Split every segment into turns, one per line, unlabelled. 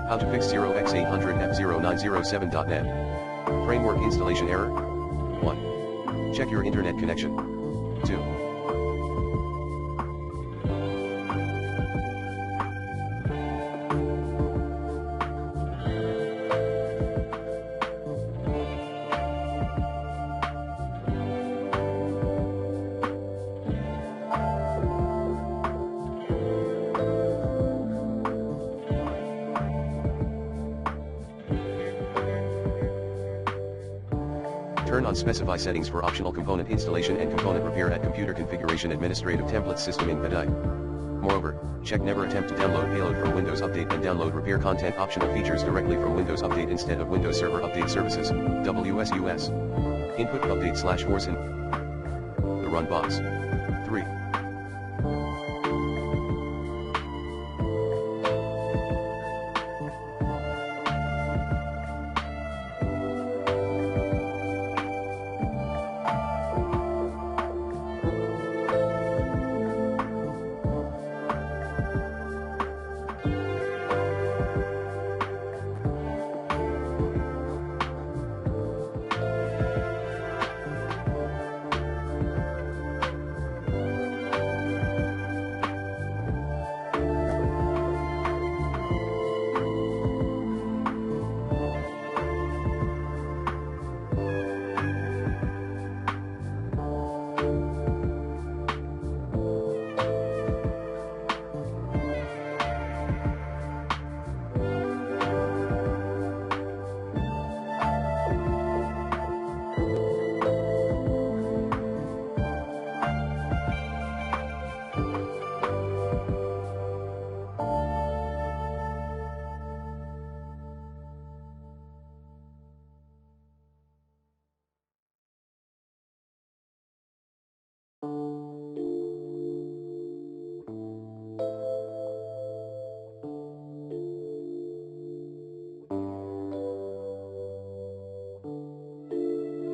How to fix 0x800F0907.net. Framework installation error. 1. Check your internet connection. 2. Turn on specify settings for optional component installation and component repair at computer configuration administrative template system in PDI. Moreover, check never attempt to download payload from Windows Update and download repair content optional features directly from Windows Update instead of Windows Server Update Services, WSUS. Input update/force in the run box. 3.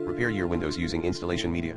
Repair your Windows using installation media.